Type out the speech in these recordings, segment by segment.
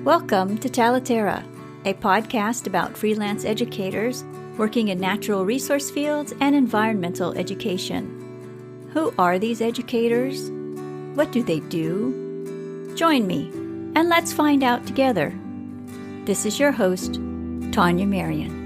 Welcome to Talaterra, a podcast about freelance educators working in natural resource fields and environmental education. Who are these educators? What do they do? Join me, and let's find out together. This is your host, Tania Marien.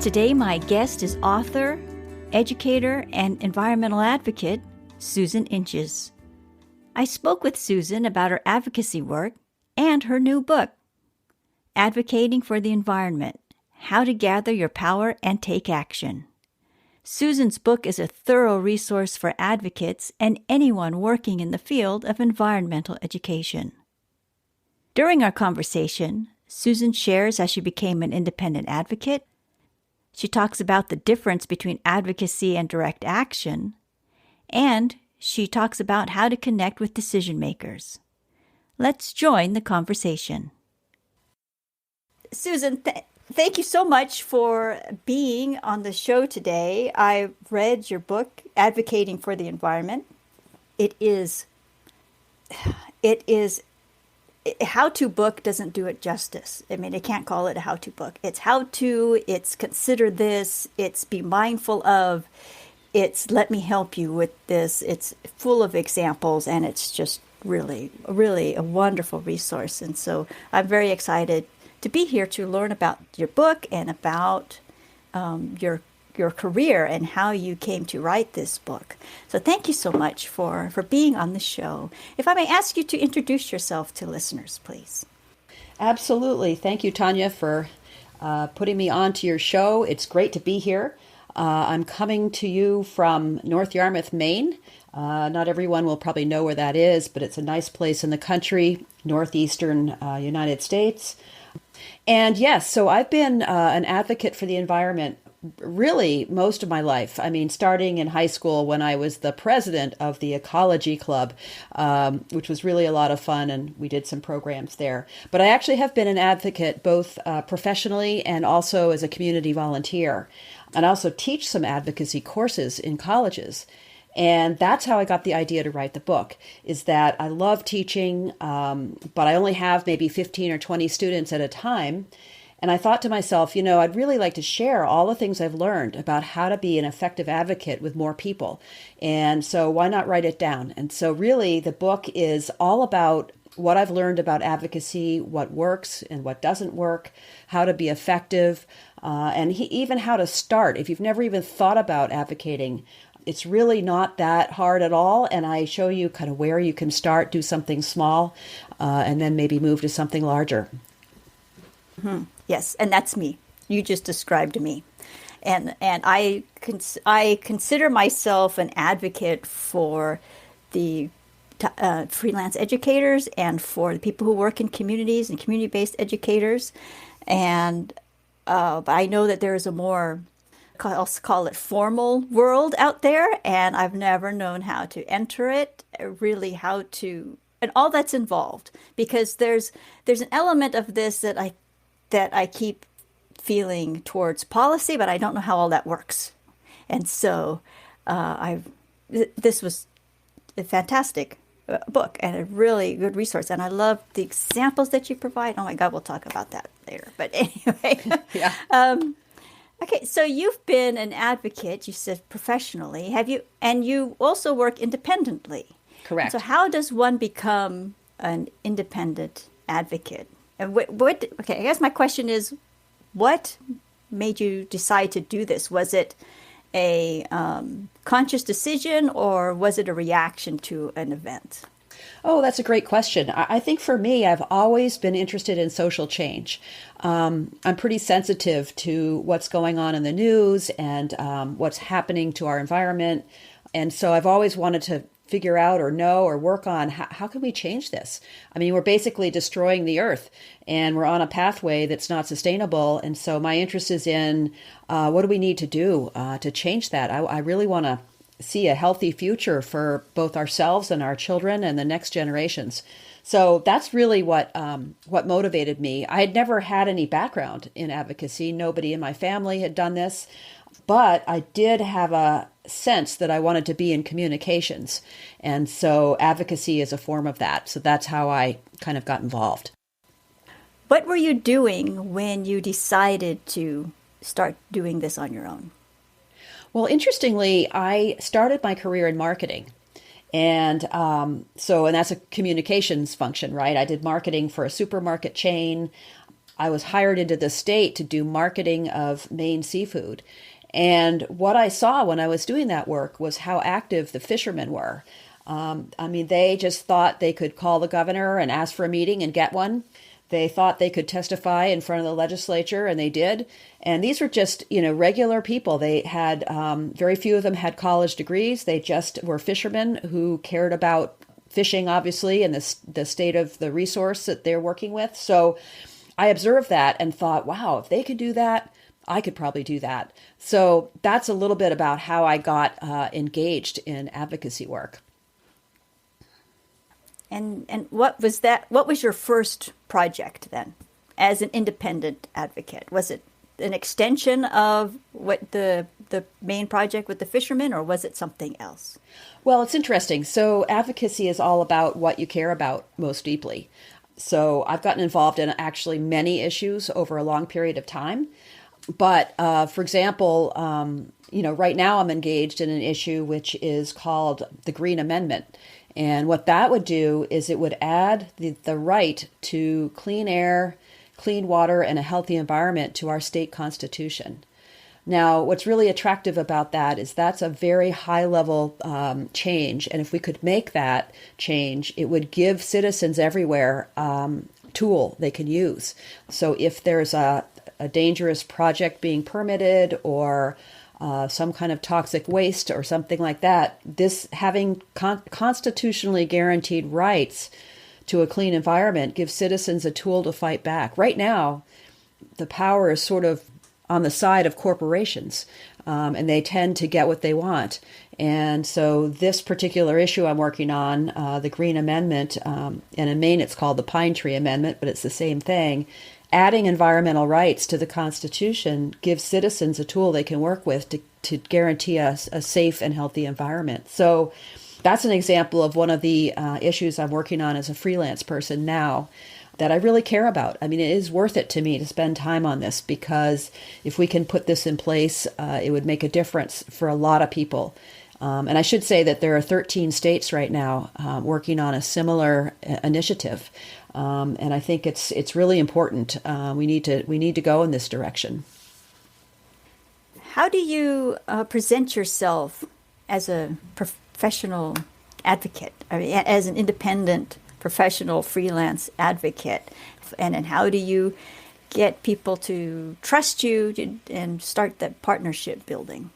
Today, my guest is author, educator, and environmental advocate, Susan Inches. I spoke with Susan about her advocacy work and her new book, Advocating for the Environment: How to Gather Your Power and Take Action. Susan's book is a thorough resource for advocates and anyone working in the field of environmental education. During our conversation, Susan shares how she became an independent advocate. She talks about the difference between advocacy and direct action, and she talks about how to connect with decision makers. Let's join the conversation. Susan, thank you so much for being on the show today. I read your book, Advocating for the Environment. How-to book doesn't do it justice. I mean, I can't call it a how-to book. It's how-to, it's consider this, it's be mindful of, it's let me help you with this. It's full of examples, and it's just really, really a wonderful resource. And so I'm very excited to be here to learn about your book and about your career and how you came to write this book. So thank you so much for being on the show. If I may ask you to introduce yourself to listeners, please. Absolutely. Thank you, Tania, for putting me on to your show. It's great to be here. I'm coming to you from North Yarmouth, Maine. Not everyone will probably know where that is, but it's a nice place in the country, northeastern United States. And yes, so I've been an advocate for the environment really most of my life. I mean, starting in high school when I was the president of the Ecology Club, which was really a lot of fun, and we did some programs there. But I actually have been an advocate both professionally and also as a community volunteer. And I also teach some advocacy courses in colleges. And that's how I got the idea to write the book, is that I love teaching, but I only have maybe 15 or 20 students at a time. And I thought to myself, I'd really like to share all the things I've learned about how to be an effective advocate with more people. And so why not write it down? And so really the book is all about what I've learned about advocacy, what works and what doesn't work, how to be effective, and even how to start. If you've never even thought about advocating, it's really not that hard at all. And I show you kind of where you can start, do something small, and then maybe move to something larger. Mm-hmm. Yes, and that's me. You just described me. And I consider myself an advocate for the freelance educators and for the people who work in communities and community-based educators. And but I know that there is a more, I'll call it formal world out there, and I've never known how to enter it, really how to, and all that's involved, because there's an element of this that I keep feeling towards policy, but I don't know how all that works. And so this was a fantastic book and a really good resource. And I love the examples that you provide. Oh my God, we'll talk about that later. But anyway. Yeah. Okay, so you've been an advocate, you said professionally. Have you? And you also work independently. Correct. So how does one become an independent advocate? And okay, I guess my question is, what made you decide to do this? Was it a conscious decision, or was it a reaction to an event? Oh, that's a great question. I think for me, I've always been interested in social change. I'm pretty sensitive to what's going on in the news and what's happening to our environment. And so I've always wanted to figure out or know or work on how can we change this? I mean, we're basically destroying the earth and we're on a pathway that's not sustainable. And so my interest is in what do we need to do to change that? I really want to see a healthy future for both ourselves and our children and the next generations. So that's really what motivated me. I had never had any background in advocacy. Nobody in my family had done this, but I did have a sense that I wanted to be in communications. And so advocacy is a form of that. So that's how I kind of got involved. What were you doing when you decided to start doing this on your own? Well, interestingly, I started my career in marketing. And and that's a communications function, right? I did marketing for a supermarket chain. I was hired into the state to do marketing of Maine seafood. And what I saw when I was doing that work was how active the fishermen were. They just thought they could call the governor and ask for a meeting and get one. They thought they could testify in front of the legislature, and they did. And these were just, regular people. They had, very few of them had college degrees. They just were fishermen who cared about fishing, obviously, and the state of the resource that they're working with. So I observed that and thought, wow, if they could do that, I could probably do that. So that's a little bit about how I got engaged in advocacy work. And what was that? What was your first project then, as an independent advocate? Was it an extension of what the main project with the fishermen, or was it something else? Well, it's interesting. So advocacy is all about what you care about most deeply. So I've gotten involved in actually many issues over a long period of time. But for example, right now I'm engaged in an issue which is called the Green Amendment. And what that would do is it would add the right to clean air, clean water, and a healthy environment to our state constitution. Now, what's really attractive about that is that's a very high-level change. And if we could make that change, it would give citizens everywhere tool they can use. So if there's a dangerous project being permitted or some kind of toxic waste or something like that, this having constitutionally guaranteed rights to a clean environment gives citizens a tool to fight back. Right now, the power is sort of on the side of corporations, and they tend to get what they want. And so this particular issue I'm working on, the Green Amendment, and in Maine it's called the Pine Tree Amendment, but it's the same thing. Adding environmental rights to the Constitution gives citizens a tool they can work with to guarantee us a safe and healthy environment. So that's an example of one of the issues I'm working on as a freelance person now that I really care about. I mean, it is worth it to me to spend time on this because if we can put this in place, it would make a difference for a lot of people. And I should say that there are 13 states right now working on a similar initiative. And I think it's really important. We need to go in this direction. How do you present yourself as a professional advocate, as an independent professional freelance advocate? And then how do you get people to trust you and start that partnership building?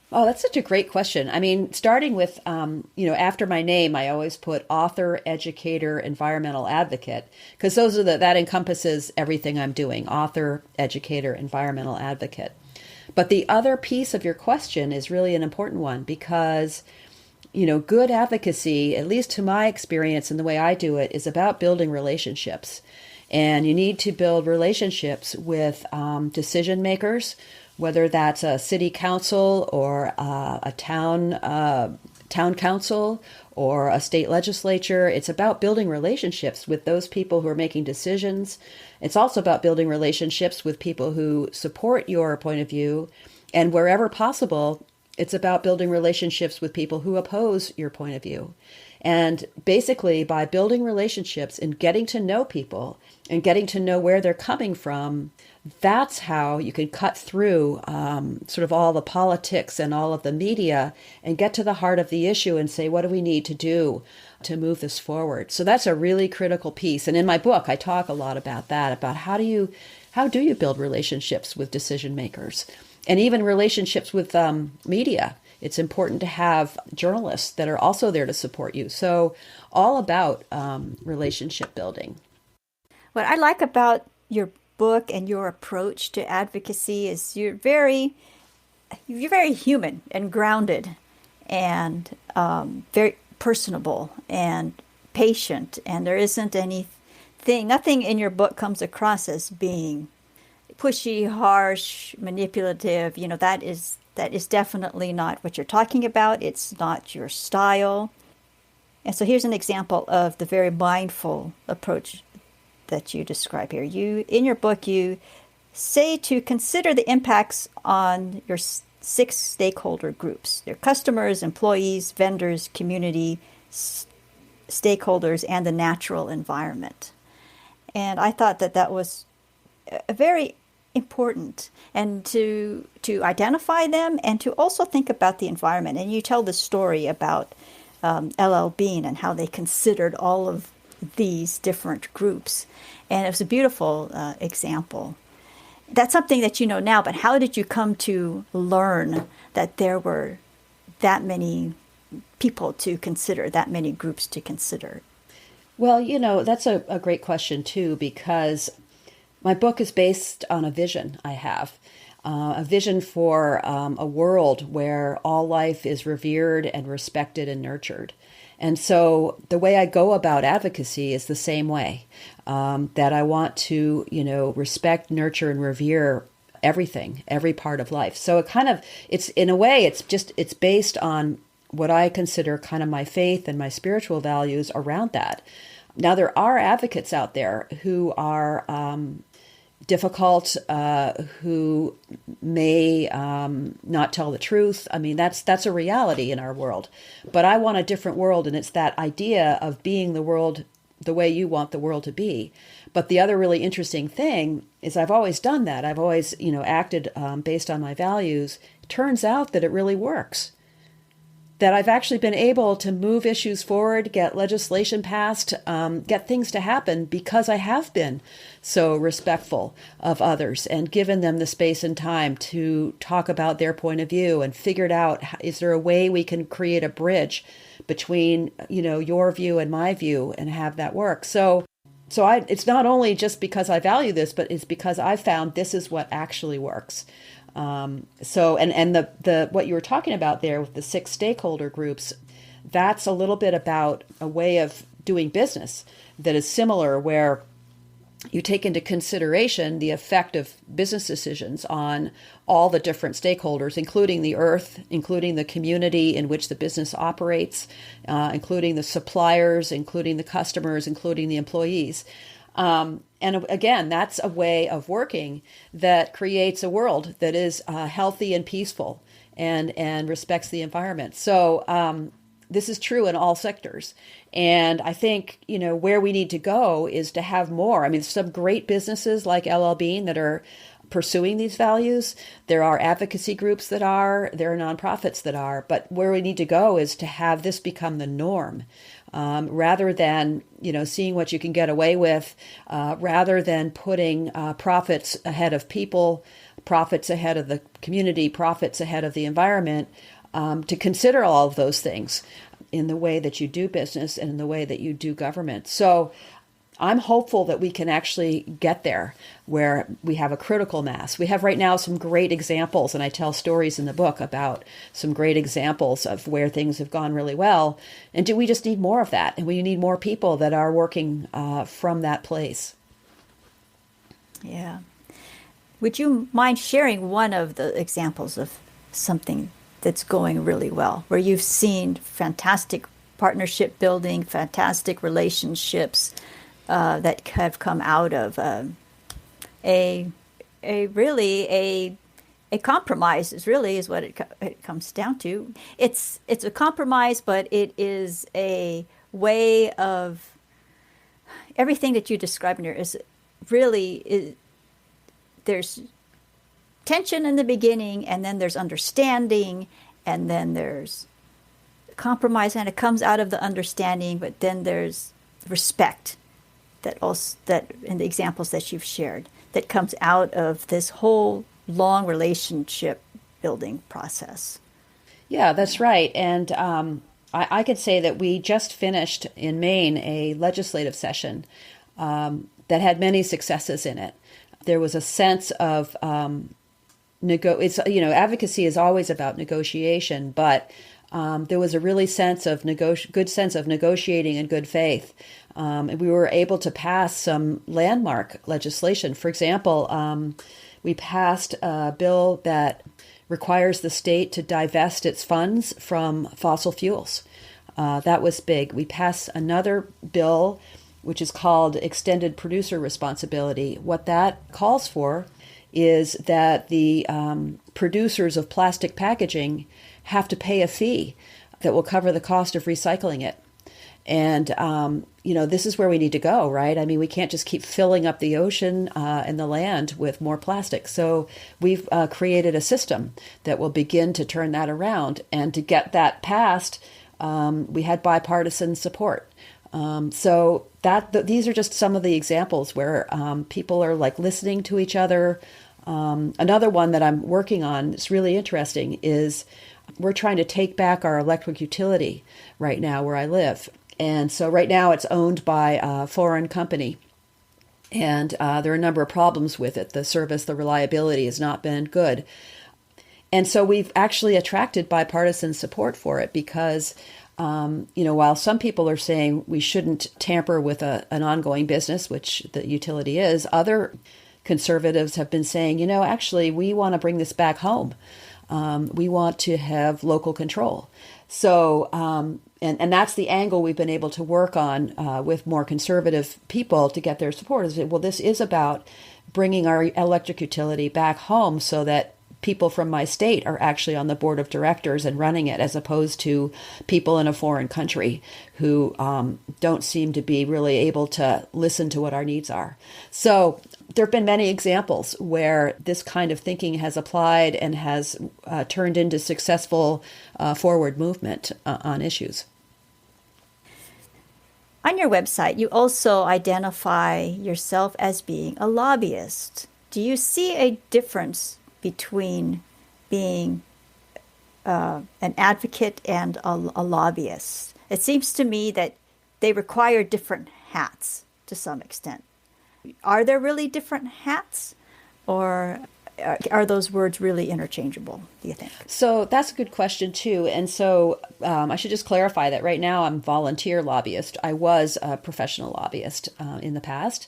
Oh, that's such a great question. I mean, starting with, after my name, I always put author, educator, environmental advocate, because that encompasses everything I'm doing, author, educator, environmental advocate. But the other piece of your question is really an important one because, good advocacy, at least to my experience and the way I do it, is about building relationships. And you need to build relationships with decision makers, whether that's a city council or a town council or a state legislature. It's about building relationships with those people who are making decisions. It's also about building relationships with people who support your point of view. And wherever possible, it's about building relationships with people who oppose your point of view. And basically, by building relationships and getting to know people and getting to know where they're coming from, that's how you can cut through sort of all the politics and all of the media and get to the heart of the issue and say, what do we need to do to move this forward? So that's a really critical piece. And in my book, I talk a lot about that, about how do you build relationships with decision makers and even relationships with media. It's important to have journalists that are also there to support you. So all about relationship building. What I like about your book and your approach to advocacy is you're very human and grounded. and very personable and patient. And there isn't nothing in your book comes across as being pushy, harsh, manipulative. That is definitely not what you're talking about. It's not your style. And so here's an example of the very mindful approach that you describe here. In your book, you say to consider the impacts on your 6 stakeholder groups: your customers, employees, vendors, community, stakeholders, and the natural environment. And I thought that was a very important, and to identify them and to also think about the environment. And you tell the story about LL Bean and how they considered all of these different groups. And it was a beautiful example. That's something that you know now, but how did you come to learn that there were that many people to consider, that many groups to consider? Well, that's a great question, too, because my book is based on a vision I have, a vision for a world where all life is revered and respected and nurtured. And so the way I go about advocacy is the same way, that I want to, respect, nurture, and revere everything, every part of life. So it's in a way, it's based on what I consider kind of my faith and my spiritual values around that. Now, there are advocates out there who are difficult, who may not tell the truth. I mean, that's a reality in our world. But I want a different world, and it's that idea of being the world the way you want the world to be. But the other really interesting thing is I've always done that. I've always, acted based on my values. It turns out that it really works. That I've actually been able to move issues forward, get legislation passed, get things to happen because I have been so respectful of others and given them the space and time to talk about their point of view and figured out, is there a way we can create a bridge between, your view and my view and have that work? So it's not only just because I value this, but it's because I found this is what actually works. The what you were talking about there with the 6 stakeholder groups, that's a little bit about a way of doing business that is similar, where you take into consideration the effect of business decisions on all the different stakeholders, including the earth, including the community in which the business operates, including the suppliers, including the customers, including the employees. And again, that's a way of working that creates a world that is healthy and peaceful and respects the environment. So this is true in all sectors. And I think, where we need to go is to have more. I mean, some great businesses like LL Bean that are pursuing these values. There are advocacy groups there are nonprofits that are. But where we need to go is to have this become the norm. Rather than, seeing what you can get away with, rather than putting profits ahead of people, profits ahead of the community, profits ahead of the environment, to consider all of those things in the way that you do business and in the way that you do government. So I'm hopeful that we can actually get there where we have a critical mass. We have right now some great examples, and I tell stories in the book about some great examples of where things have gone really well. And do we just need more of that? And we need more people that are working from that place. Yeah. Would you mind sharing one of the examples of something that's going really well, where you've seen fantastic partnership building, fantastic relationships, that have come out of a compromise is what it comes down to. It's a compromise, but it is a way of everything that you describe in here there's tension in the beginning, and then there's understanding, and then there's compromise, and it comes out of the understanding, but then there's respect. That in the examples that you've shared, that comes out of this whole long relationship building process. Yeah, that's right. And I could say that we just finished in Maine a legislative session that had many successes in it. There was a sense of advocacy is always about negotiation, but there was a really good sense of negotiating in good faith. And we were able to pass some landmark legislation. For example, we passed a bill that requires the state to divest its funds from fossil fuels. That was big. We passed another bill, which is called Extended Producer Responsibility. What that calls for is that the producers of plastic packaging have to pay a fee that will cover the cost of recycling it. And, this is where we need to go, right? I mean, we can't just keep filling up the ocean and the land with more plastic. So we've created a system that will begin to turn that around. And to get that passed, we had bipartisan support. So these are just some of the examples where people are like listening to each other. Another one that I'm working on is really interesting is we're trying to take back our electric utility right now where I live. And so right now it's owned by a foreign company. And there are a number of problems with it. The service, the reliability has not been good. And so we've actually attracted bipartisan support for it because, while some people are saying we shouldn't tamper with an ongoing business, which the utility is, other conservatives have been saying, actually, we want to bring this back home. We want to have local control. So, and that's the angle we've been able to work on with more conservative people to get their support. Is that, well, this is about bringing our electric utility back home so that people from my state are actually on the board of directors and running it, as opposed to people in a foreign country who don't seem to be really able to listen to what our needs are. So there have been many examples where this kind of thinking has applied and has turned into successful forward movement on issues. On your website, you also identify yourself as being a lobbyist. Do you see a difference between being an advocate and a lobbyist? It seems to me that they require different hats to some extent. Are there really different hats, or are those words really interchangeable, do you think? So that's a good question, too. And so I should just clarify that right now I'm volunteer lobbyist. I was a professional lobbyist in the past.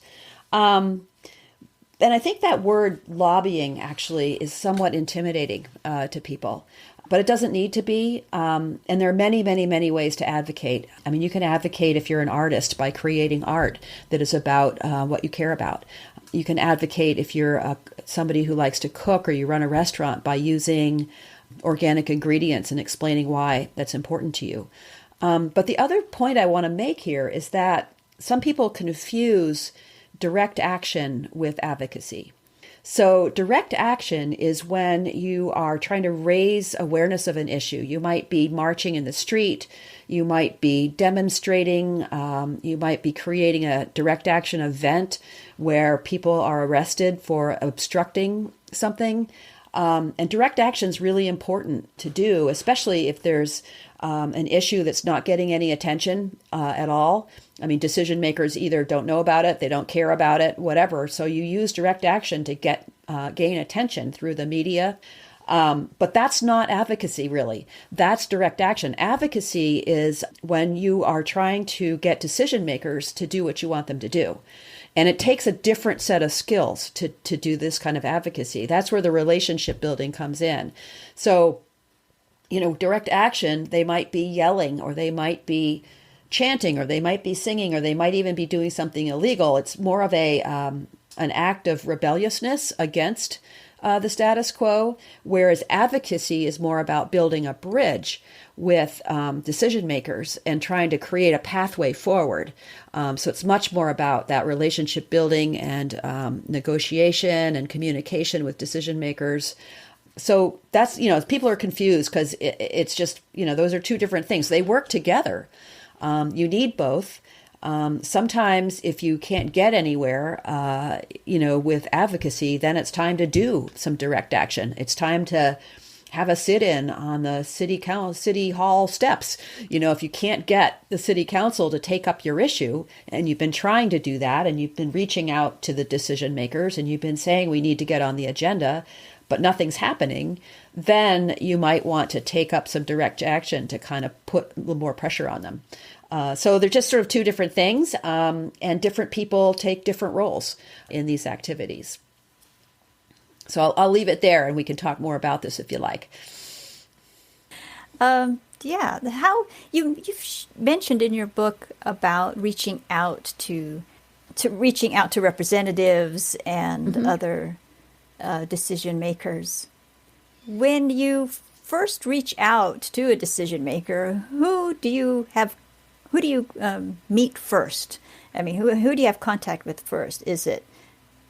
And I think that word lobbying actually is somewhat intimidating to people, but it doesn't need to be. And there are many, many, many ways to advocate. I mean, you can advocate if you're an artist by creating art that is about what you care about. You can advocate if you're somebody who likes to cook or you run a restaurant by using organic ingredients and explaining why that's important to you. But the other point I want to make here is that some people confuse direct action with advocacy. So direct action is when you are trying to raise awareness of an issue. You might be marching in the street, you might be demonstrating, you might be creating a direct action event where people are arrested for obstructing something. And direct action is really important to do, especially if there's an issue that's not getting any attention at all. I mean, decision makers either don't know about it, they don't care about it, whatever. So you use direct action to gain attention through the media. But that's not advocacy, really. That's direct action. Advocacy is when you are trying to get decision makers to do what you want them to do. And it takes a different set of skills to do this kind of advocacy. That's where the relationship building comes in. So, direct action, they might be yelling, or they might be chanting, or they might be singing, or they might even be doing something illegal. It's more of an act of rebelliousness against the status quo, whereas advocacy is more about building a bridge with decision makers and trying to create a pathway forward. So it's much more about that relationship building and negotiation and communication with decision makers. So that's, people are confused because it's just, those are two different things. They work together. You need both. Sometimes if you can't get anywhere, with advocacy, then it's time to do some direct action. It's time to have a sit-in on the city hall steps. If you can't get the city council to take up your issue, and you've been trying to do that, and you've been reaching out to the decision makers, and you've been saying we need to get on the agenda, but nothing's happening, then you might want to take up some direct action to kind of put a little more pressure on them. So they're just sort of two different things, and different people take different roles in these activities. So I'll leave it there, and we can talk more about this if you like. Yeah, how you've mentioned in your book about reaching out to representatives and other decision makers. When you first reach out to a decision maker, who do you meet first? I mean, who do you have contact with first? Is it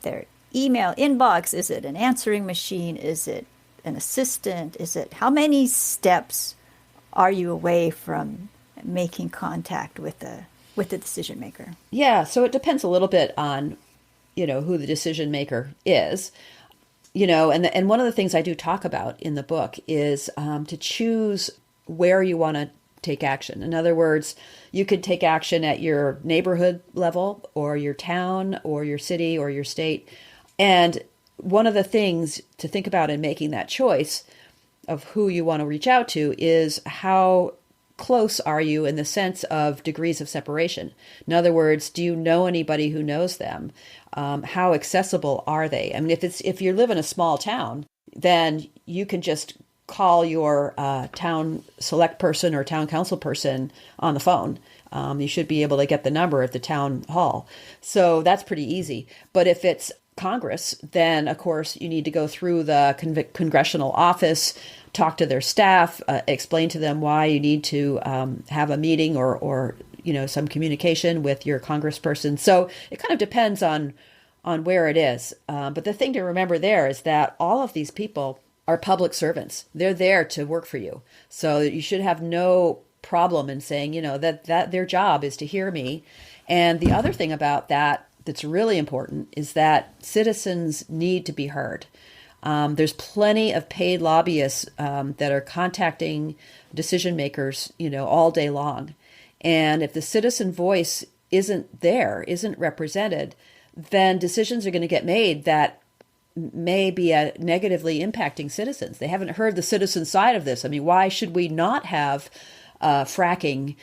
their email inbox? Is it an answering machine? Is it an assistant? Is it how many steps are you away from making contact with the decision maker? Yeah, so it depends a little bit on, who the decision maker is. And one of the things I do talk about in the book is to choose where you want to take action. In other words, you could take action at your neighborhood level or your town or your city or your state. And one of the things to think about in making that choice of who you want to reach out to is how close are you in the sense of degrees of separation? In other words, do you know anybody who knows them? How accessible are they? I mean, if you live in a small town, then you can just call your town select person or town council person on the phone. You should be able to get the number at the town hall. So that's pretty easy. But if it's Congress, then of course you need to go through the congressional office, talk to their staff, explain to them why you need to have a meeting or some communication with your congressperson. So it kind of depends on where it is. But the thing to remember there is that all of these people are public servants. They're there to work for you. So you should have no problem in saying, that their job is to hear me. And the other thing about that's really important is that citizens need to be heard. There's plenty of paid lobbyists that are contacting decision makers, all day long. And if the citizen voice isn't represented, then decisions are going to get made that may be negatively impacting citizens. They haven't heard the citizen side of this. I mean, why should we not have fracking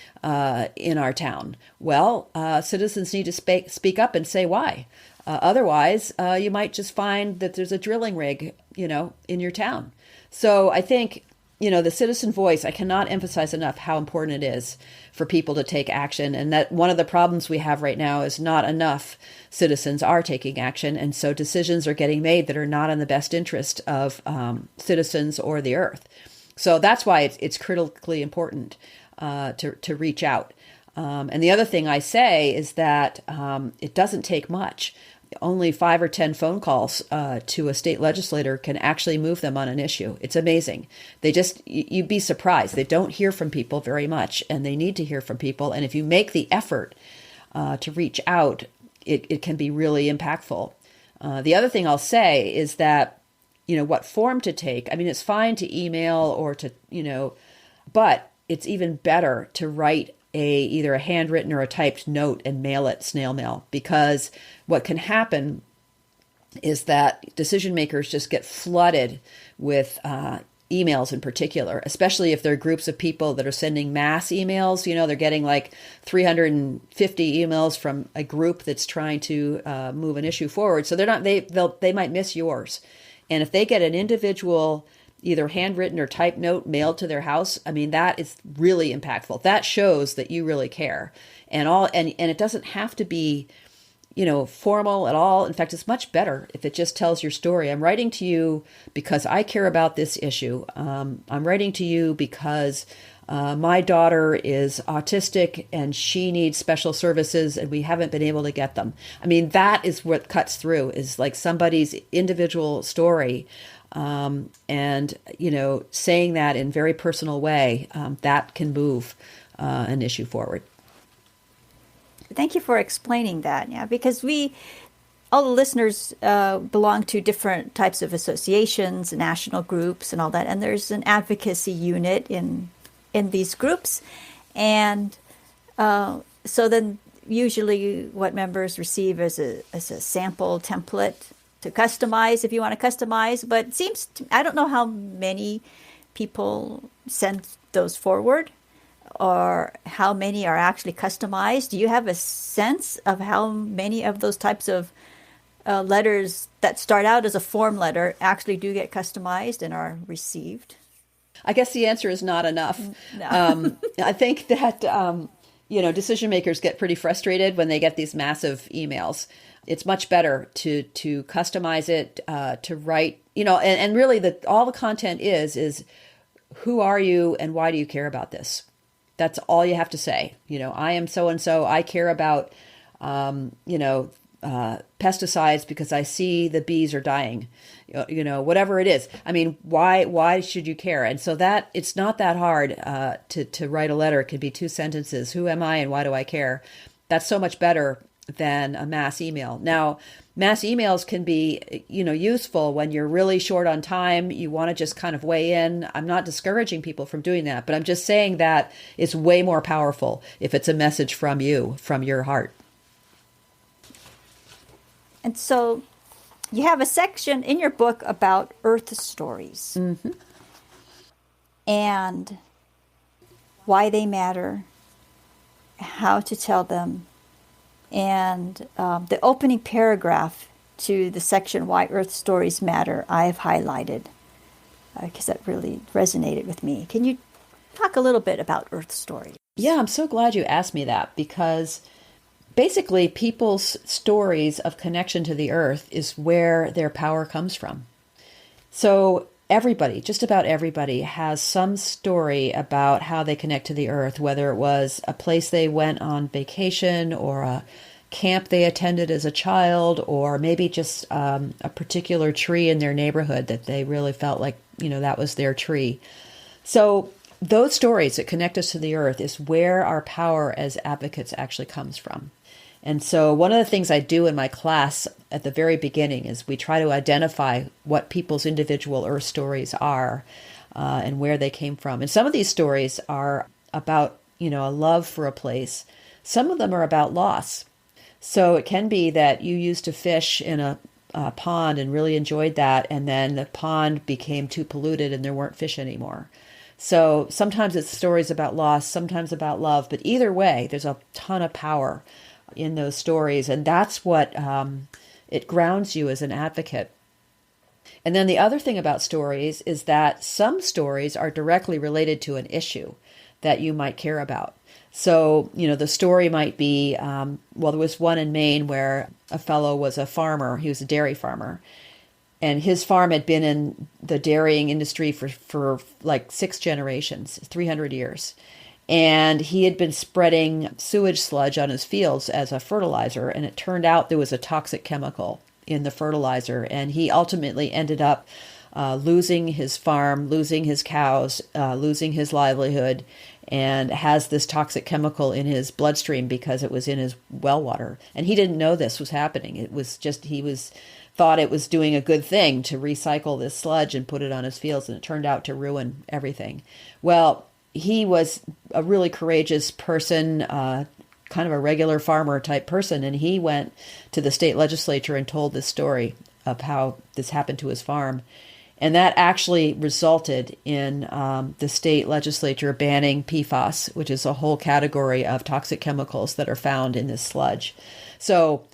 in our town? Well, citizens need to speak up and say why. Otherwise, you might just find that there's a drilling rig, in your town. So I think, the citizen voice, I cannot emphasize enough how important it is for people to take action. And that one of the problems we have right now is not enough citizens are taking action. And so decisions are getting made that are not in the best interest of citizens or the earth. So that's why it's critically important to reach out. And the other thing I say is that it doesn't take much. Only 5 or 10 phone calls to a state legislator can actually move them on an issue. It's amazing. You'd be surprised. They don't hear from people very much, and they need to hear from people. And if you make the effort to reach out, it can be really impactful. The other thing I'll say is that, what form to take. I mean, it's fine to email or to, but it's even better to write either a handwritten or a typed note and mail it snail mail, because what can happen is that decision makers just get flooded with emails in particular, especially if they're groups of people that are sending mass emails. They're getting like 350 emails from a group that's trying to move an issue forward. So they might miss yours. And if they get an individual either handwritten or typed note mailed to their house, I mean, that is really impactful. That shows that you really care. And it doesn't have to be, formal at all. In fact, it's much better if it just tells your story. I'm writing to you because I care about this issue. I'm writing to you because my daughter is autistic and she needs special services and we haven't been able to get them. I mean, that is what cuts through, is like somebody's individual story. And saying that in a very personal way, that can move an issue forward. Thank you for explaining that. Yeah, because all the listeners belong to different types of associations, national groups, and all that. And there's an advocacy unit in these groups, and so then usually what members receive is a sample template to customize if you want to customize, but it seems I don't know how many people send those forward or how many are actually customized. Do you have a sense of how many of those types of letters that start out as a form letter actually do get customized and are received? I guess the answer is not enough. No. I think that, decision makers get pretty frustrated when they get these massive emails. It's much better to customize it, to write, and really all the content is who are you and why do you care about this? That's all you have to say. I am so-and-so. I care about, pesticides because I see the bees are dying, whatever it is. I mean, why should you care? And so that it's not that hard to write a letter. It could be 2 sentences. Who am I and why do I care? That's so much better than a mass email. Now, mass emails can be, useful when you're really short on time. You want to just kind of weigh in. I'm not discouraging people from doing that, but I'm just saying that it's way more powerful if it's a message from you, from your heart. And so you have a section in your book about earth stories and why they matter, how to tell them, and the opening paragraph to the section Why Earth Stories Matter I've highlighted because that really resonated with me. Can you talk a little bit about earth stories? Yeah, I'm so glad you asked me that because basically people's stories of connection to the earth is where their power comes from. So everybody, just about everybody, has some story about how they connect to the earth, whether it was a place they went on vacation or a camp they attended as a child, or maybe just a particular tree in their neighborhood that they really felt like, that was their tree. So those stories that connect us to the earth is where our power as advocates actually comes from. And so one of the things I do in my class at the very beginning is we try to identify what people's individual earth stories are and where they came from. And some of these stories are about, a love for a place. Some of them are about loss. So it can be that you used to fish in a pond and really enjoyed that, and then the pond became too polluted and there weren't fish anymore. So sometimes it's stories about loss, sometimes about love, but either way, there's a ton of power in those stories. And that's what it grounds you as an advocate. And then the other thing about stories is that some stories are directly related to an issue that you might care about. So, the story might be, there was one in Maine where a fellow was a farmer. He was a dairy farmer. And his farm had been in the dairying industry for like 6 generations, 300 years. And he had been spreading sewage sludge on his fields as a fertilizer. And it turned out there was a toxic chemical in the fertilizer. And he ultimately ended up losing his farm, losing his cows, losing his livelihood, and has this toxic chemical in his bloodstream because it was in his well water. And he didn't know this was happening. It was just, thought it was doing a good thing to recycle this sludge and put it on his fields. And it turned out to ruin everything. Well, he was a really courageous person, kind of a regular farmer type person. And he went to the state legislature and told this story of how this happened to his farm. And that actually resulted in the state legislature banning PFAS, which is a whole category of toxic chemicals that are found in this sludge. So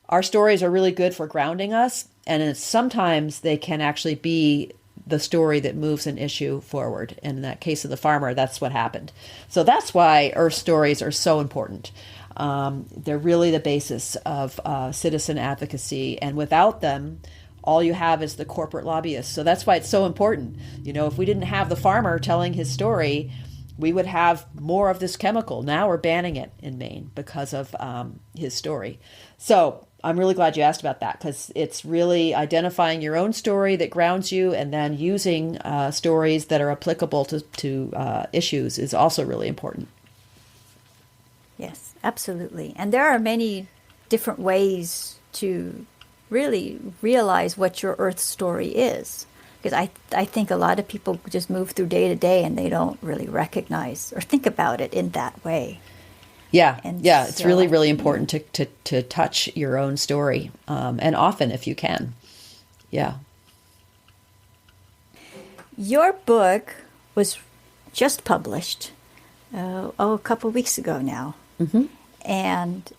our stories are really good for grounding us. And sometimes they can actually be the story that moves an issue forward. And in that case of the farmer, that's what happened. So that's why earth stories are so important. They're really the basis of citizen advocacy. And without them, all you have is the corporate lobbyists. So that's why it's so important. If we didn't have the farmer telling his story, we would have more of this chemical. Now we're banning it in Maine because of his story. So I'm really glad you asked about that because it's really identifying your own story that grounds you and then using stories that are applicable to issues is also really important. Yes, absolutely. And there are many different ways to really realize what your earth story is. Because I think a lot of people just move through day to day and they don't really recognize or think about it in that way. Yeah, it's really, really important to touch your own story, and often if you can. Yeah. Your book was just published, a couple of weeks ago now. Mm-hmm. And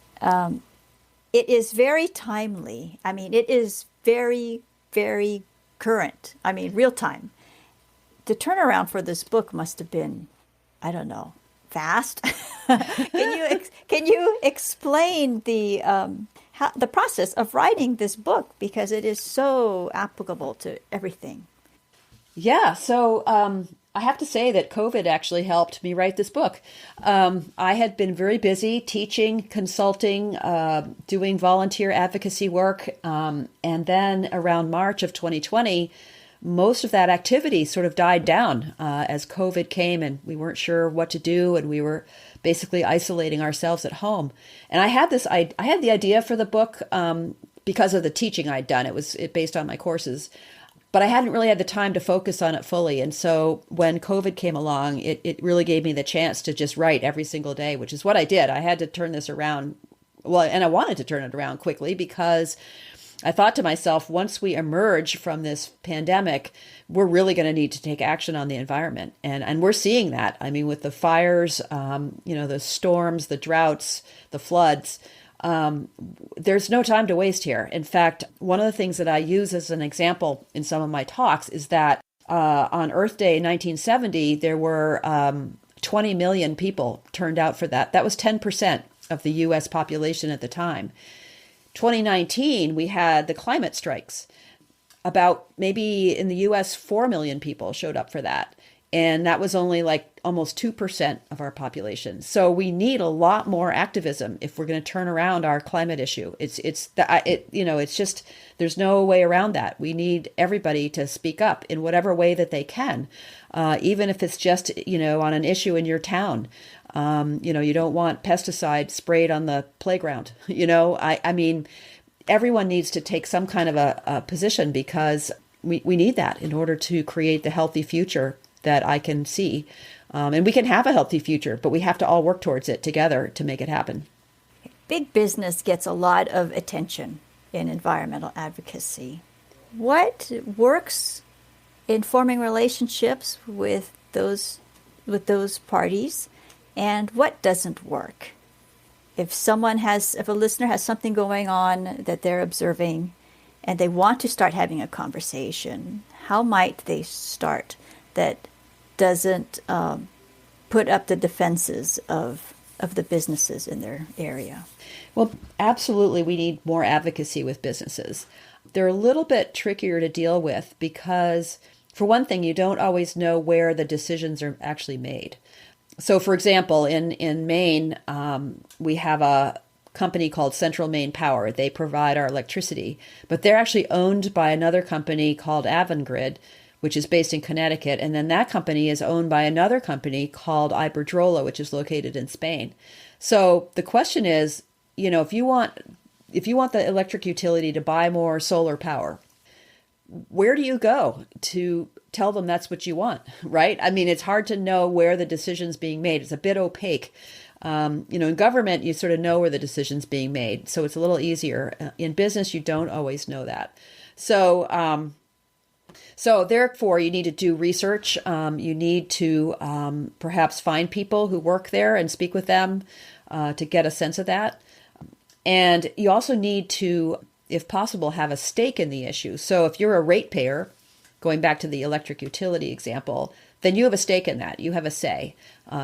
it is very timely. I mean, it is very, very current. I mean, real time. The turnaround for this book must have been, I don't know, fast. Can you explain the process of writing this book, because it is so applicable to everything? Yeah, so I have to say that COVID actually helped me write this book. I had been very busy teaching, consulting, doing volunteer advocacy work. And then around March of 2020, most of that activity sort of died down as COVID came and we weren't sure what to do. And we were basically isolating ourselves at home. And I had the idea for the book because of the teaching I'd done. It was based on my courses. But I hadn't really had the time to focus on it fully. And so when COVID came along, it really gave me the chance to just write every single day, which is what I did. I had to turn this around. Well, and I wanted to turn it around quickly because I thought to myself, once we emerge from this pandemic, we're really going to need to take action on the environment. And we're seeing that. I mean, with the fires, the storms, the droughts, the floods, there's no time to waste here. In fact, one of the things that I use as an example in some of my talks is that on Earth Day 1970, there were 20 million people turned out for that. That was 10% of the U.S. population at the time. 2019, we had the climate strikes. About maybe in the U.S., 4 million people showed up for that. And that was only like almost 2% of our population. So we need a lot more activism if we're going to turn around our climate issue. It's just, there's no way around that. We need everybody to speak up in whatever way that they can, even if it's just, on an issue in your town. You don't want pesticides sprayed on the playground. I mean, everyone needs to take some kind of a position because we need that in order to create the healthy future that I can see. And we can have a healthy future, but we have to all work towards it together to make it happen. Big business gets a lot of attention in environmental advocacy. What works in forming relationships with those parties, and what doesn't work? If a listener has something going on that they're observing and they want to start having a conversation, how might they start that doesn't put up the defenses of the businesses in their area? Well, absolutely, we need more advocacy with businesses. They're a little bit trickier to deal with because, for one thing, you don't always know where the decisions are actually made. So, for example, in Maine, we have a company called Central Maine Power. They provide our electricity, but they're actually owned by another company called Avangrid, which is based in Connecticut. And then that company is owned by another company called Iberdrola, which is located in Spain. So the question is, if you want the electric utility to buy more solar power, where do you go to tell them that's what you want, right? I mean, it's hard to know where the decision's being made. It's a bit opaque. In government, you sort of know where the decision's being made, so it's a little easier. In business, you don't always know that. So therefore, you need to do research. You need to perhaps find people who work there and speak with them to get a sense of that. And you also need to, if possible, have a stake in the issue. So if you're a ratepayer, going back to the electric utility example, then you have a stake in that. You have a say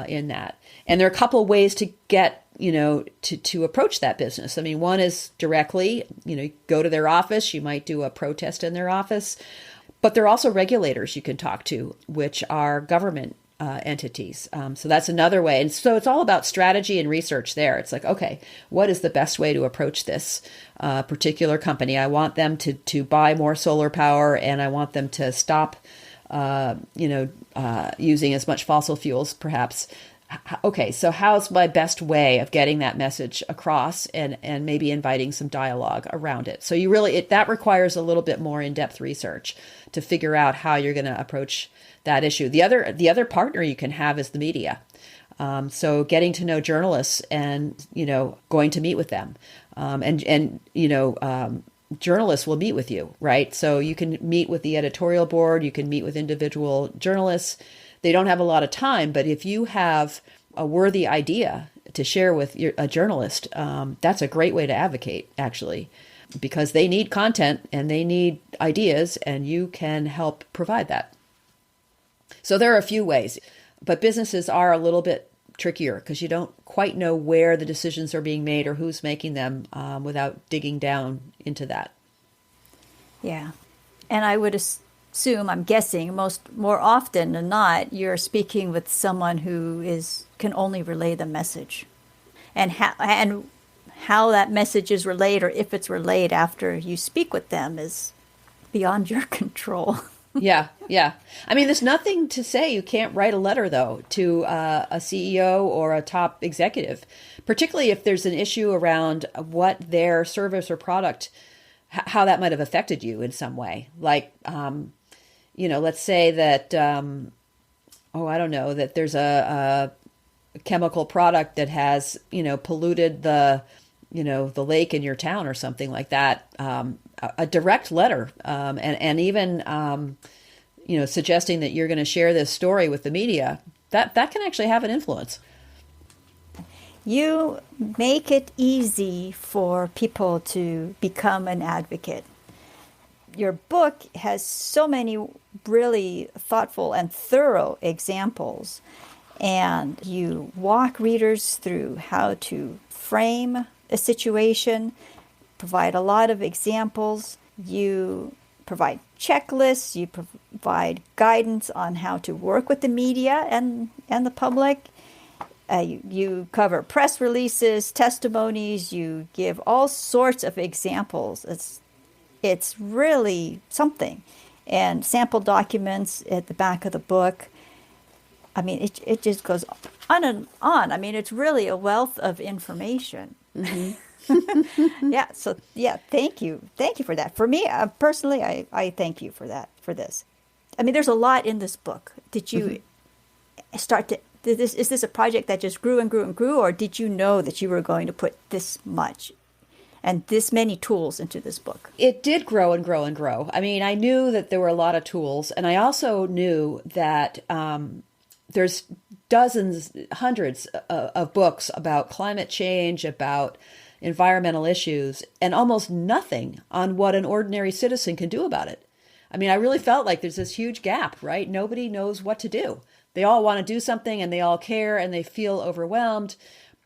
in that. And there are a couple ways to get, to approach that business. I mean, one is directly, you go to their office. You might do a protest in their office. But there are also regulators you can talk to, which are government entities. So that's another way. And so it's all about strategy and research there. It's like, okay, what is the best way to approach this particular company? I want them to buy more solar power, and I want them to stop, using as much fossil fuels, perhaps. Okay, so how's my best way of getting that message across and maybe inviting some dialogue around it? So that requires a little bit more in-depth research to figure out how you're going to approach that issue. The other partner you can have is the media. So getting to know journalists and, going to meet with them, journalists will meet with you, right? So you can meet with the editorial board, you can meet with individual journalists. They don't have a lot of time, but if you have a worthy idea to share with a journalist, that's a great way to advocate, actually, because they need content and they need ideas, and you can help provide that. So there are a few ways, but businesses are a little bit trickier because you don't quite know where the decisions are being made or who's making them without digging down into that. Yeah. And I would assume, I'm guessing, more often than not, you're speaking with someone who can only relay the message. And how that message is relayed, or if it's relayed after you speak with them, is beyond your control. Yeah. I mean, there's nothing to say you can't write a letter, though, to a CEO or a top executive, particularly if there's an issue around what their service or product, how that might have affected you in some way. Like, let's say that, I don't know, that there's a chemical product that has, polluted the lake in your town or something like that. A direct letter, and even, suggesting that you're going to share this story with the media, that can actually have an influence. You make it easy for people to become an advocate. Your book has so many really thoughtful and thorough examples, and you walk readers through how to frame a situation, provide a lot of examples. You provide checklists. You provide guidance on how to work with the media and the public. You cover press releases, testimonies. You give all sorts of examples. It's really something. And sample documents at the back of the book. I mean, it just goes on and on. I mean, it's really a wealth of information. Mm-hmm. Thank you for that. For me personally, I thank you for that, for this. I mean, there's a lot in this book. Did you is this a project that just grew and grew and grew, or did you know that you were going to put this much and this many tools into this book? It did grow and grow and grow. I mean, I knew that there were a lot of tools, and I also knew that there's dozens, hundreds of books about climate change, about environmental issues, and almost nothing on what an ordinary citizen can do about it. I mean, I really felt like there's this huge gap, right? Nobody knows what to do. They all want to do something, and they all care, and they feel overwhelmed.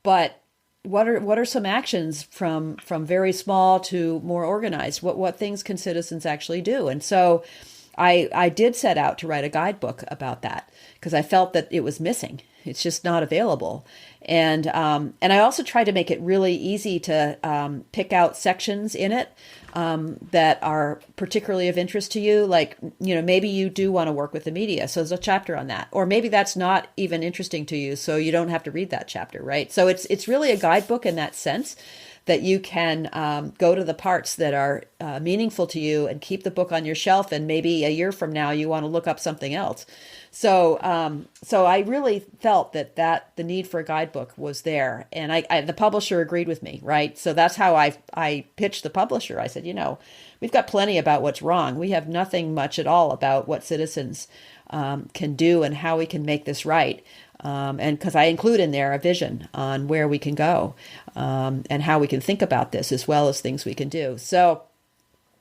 But what are some actions from very small to more organized? What things can citizens actually do? And so I did set out to write a guidebook about that because I felt that it was missing. It's just not available. And I also tried to make it really easy to pick out sections in it that are particularly of interest to you. Like, maybe you do want to work with the media, so there's a chapter on that. Or maybe that's not even interesting to you, so you don't have to read that chapter, right? So it's really a guidebook in that sense, that you can go to the parts that are meaningful to you and keep the book on your shelf, and maybe a year from now you want to look up something else. So I really felt that the need for a guidebook was there, and the publisher agreed with me, right? So that's how I pitched the publisher. I said, we've got plenty about what's wrong. We have nothing much at all about what citizens can do and how we can make this right. And because I include in there a vision on where we can go and how we can think about this, as well as things we can do. So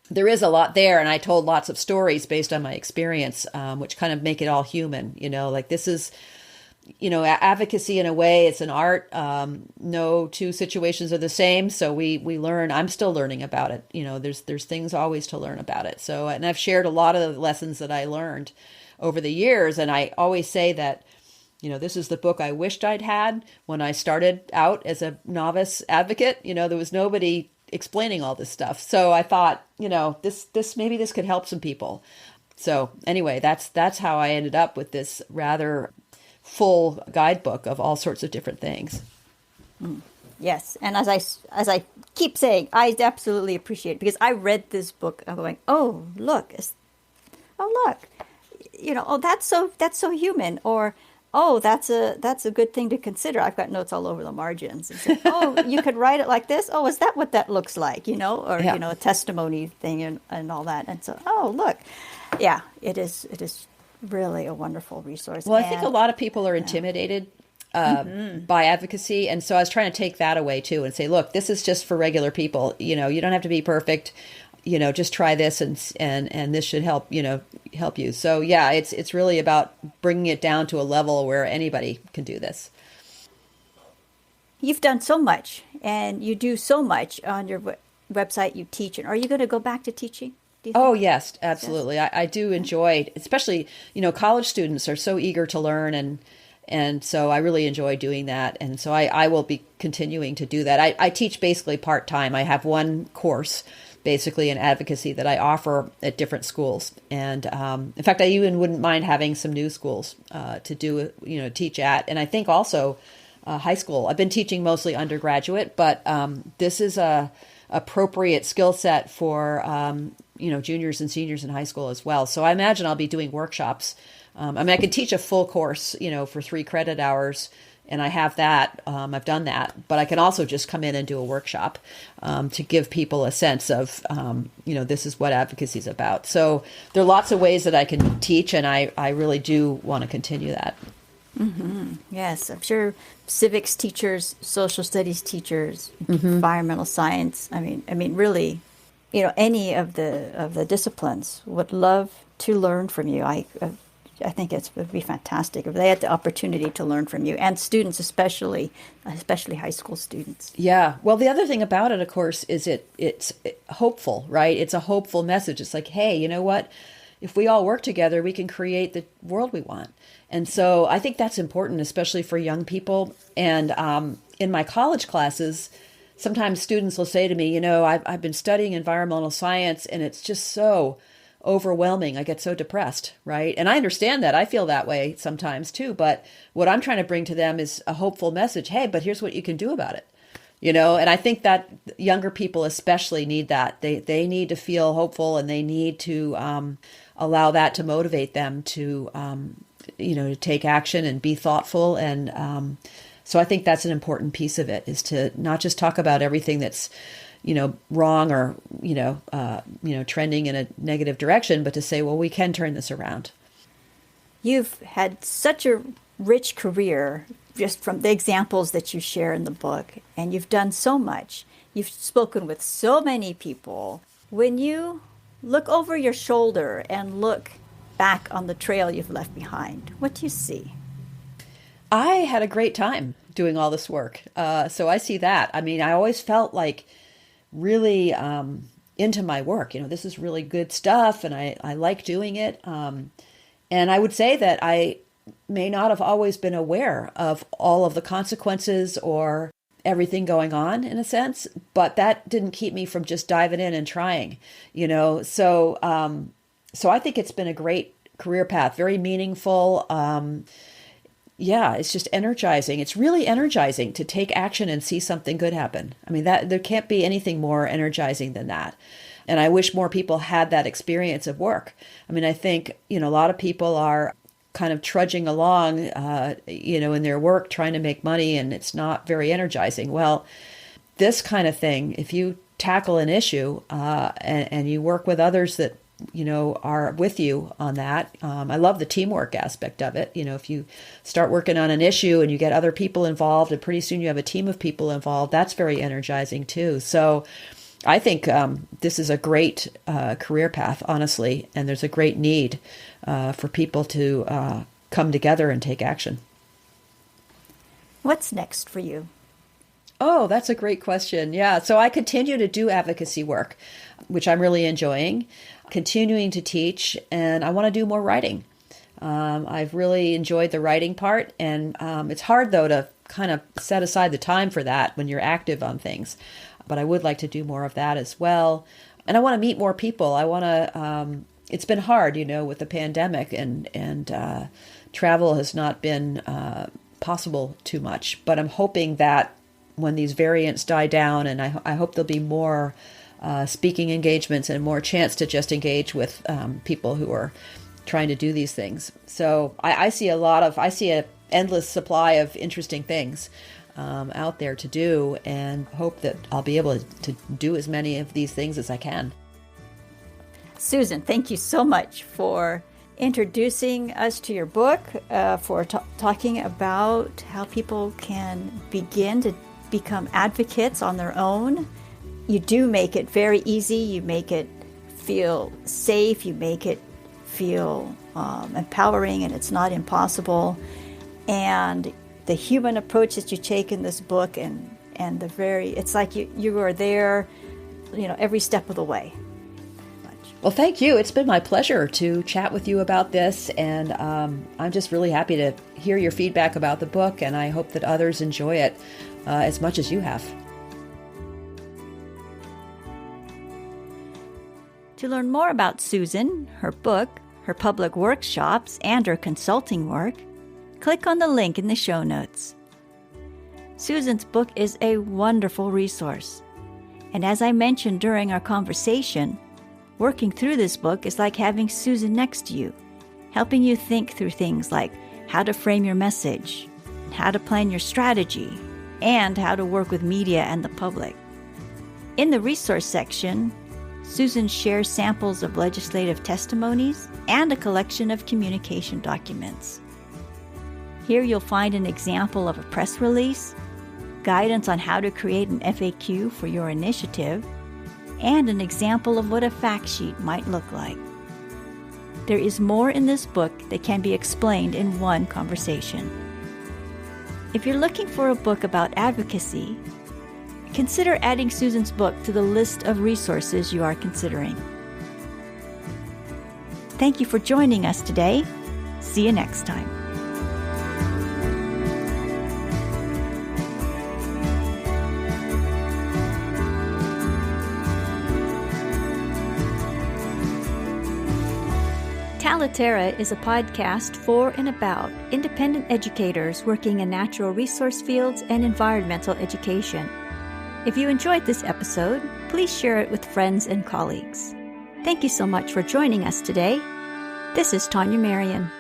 there is a lot there, and I told lots of stories based on my experience, which kind of make it all human. Like this is, advocacy in a way. It's an art. No two situations are the same, so we learn. I'm still learning about it. There's things always to learn about it. So, and I've shared a lot of the lessons that I learned over the years, and I always say that, this is the book I wished I'd had when I started out as a novice advocate. There was nobody explaining all this stuff. So I thought, maybe this could help some people. So anyway, that's how I ended up with this rather full guidebook of all sorts of different things. Yes. And as I keep saying, I absolutely appreciate it, because I read this book, I'm going, oh, look, that's so human, or, oh, that's a good thing to consider. I've got notes all over the margins. And say, oh, you could write it like this. Oh, is that what that looks like? Or Yeah. a testimony thing and all that. And so, oh, look, yeah, it is really a wonderful resource. Well, I think a And lot of people are intimidated by advocacy. And so I was trying to take that away too and say, look, this is just for regular people. You don't have to be perfect. Just try this and this should help you. So yeah, it's really about bringing it down to a level where anybody can do this. you've done so much, and you do so much on your website. You teach, and are you going to go back to teaching? Do you Oh, think? yes, absolutely. I do enjoy, especially, college students are so eager to learn and so I really enjoy doing that. And so I will be continuing to do that. I teach basically part-time. I have one course basically in advocacy that I offer at different schools. And in fact, I even wouldn't mind having some new schools to do, teach at. And I think also high school. I've been teaching mostly undergraduate, but this is a appropriate skill set for juniors and seniors in high school as well. So I imagine I'll be doing workshops. I can teach a full course, for 3 credit hours, and I have that. I've done that, but I can also just come in and do a workshop to give people a sense of, this is what advocacy is about. So there are lots of ways that I can teach, and I really do want to continue that. Yes, I'm sure civics teachers, social studies teachers, environmental science. I mean, really, any of the disciplines would love to learn from you. I think it would be fantastic if they had the opportunity to learn from you, and students, especially high school students. Yeah. Well, the other thing about it, of course, is it's hopeful, right? It's a hopeful message. It's like, hey, you know what? If we all work together, we can create the world we want. And so I think that's important, especially for young people. And in my college classes, sometimes students will say to me, I've been studying environmental science and it's just so overwhelming. I get so depressed, right? And I understand that. I feel that way sometimes too. But what I'm trying to bring to them is a hopeful message. Hey, but here's what you can do about it. And I think that younger people especially need that. They need to feel hopeful, and they need to allow that to motivate them to to take action and be thoughtful. And so I think that's an important piece of it, is to not just talk about everything that's, wrong or, trending in a negative direction, but to say, well, we can turn this around. You've had such a rich career just from the examples that you share in the book, and you've done so much. You've spoken with so many people. When you look over your shoulder and look back on the trail you've left behind, what do you see? I had a great time doing all this work. So I see that. I mean, I always felt like really into my work. This is really good stuff, and I like doing it. And I would say that I may not have always been aware of all of the consequences or everything going on, in a sense, but that didn't keep me from just diving in and trying, So I think it's been a great career path, very meaningful. Yeah, it's just energizing. It's really energizing to take action and see something good happen. I mean, that there can't be anything more energizing than that. And I wish more people had that experience of work. I mean, I think, a lot of people are kind of trudging along, in their work, trying to make money, and it's not very energizing. Well, this kind of thing, if you tackle an issue and you work with others that, are with you on that. I love the teamwork aspect of it. If you start working on an issue and you get other people involved, and pretty soon you have a team of people involved, that's very energizing too. So I think this is a great career path, honestly, and there's a great need for people to come together and take action. What's next for you? Oh, that's a great question. Yeah. So I continue to do advocacy work, which I'm really enjoying, continuing to teach, and I want to do more writing. I've really enjoyed the writing part, and it's hard, though, to kind of set aside the time for that when you're active on things. But I would like to do more of that as well. And I want to meet more people. I want to, it's been hard, with the pandemic, and travel has not been possible too much. But I'm hoping that when these variants die down, and I hope there'll be more speaking engagements and more chance to just engage with people who are trying to do these things. So I see endless supply of interesting things out there to do, and hope that I'll be able to do as many of these things as I can. Susan, thank you so much for introducing us to your book, for talking about how people can begin to become advocates on their own. You do make it very easy. You make it feel safe. You make it feel empowering, and it's not impossible. And the human approach that you take in this book, and it's like you are there, every step of the way. Well, thank you. It's been my pleasure to chat with you about this, and I'm just really happy to hear your feedback about the book, and I hope that others enjoy it as much as you have. To learn more about Susan, her book, her public workshops, and her consulting work, click on the link in the show notes. Susan's book is a wonderful resource, and as I mentioned during our conversation, working through this book is like having Susan next to you, helping you think through things like how to frame your message, how to plan your strategy, and how to work with media and the public. In the resource section, Susan shares samples of legislative testimonies and a collection of communication documents. Here you'll find an example of a press release, guidance on how to create an FAQ for your initiative, and an example of what a fact sheet might look like. There is more in this book that can be explained in one conversation. If you're looking for a book about advocacy, consider adding Susan's book to the list of resources you are considering. Thank you for joining us today. See you next time. Talaterra is a podcast for and about independent educators working in natural resource fields and environmental education. If you enjoyed this episode, please share it with friends and colleagues. Thank you so much for joining us today. This is Tania Marien.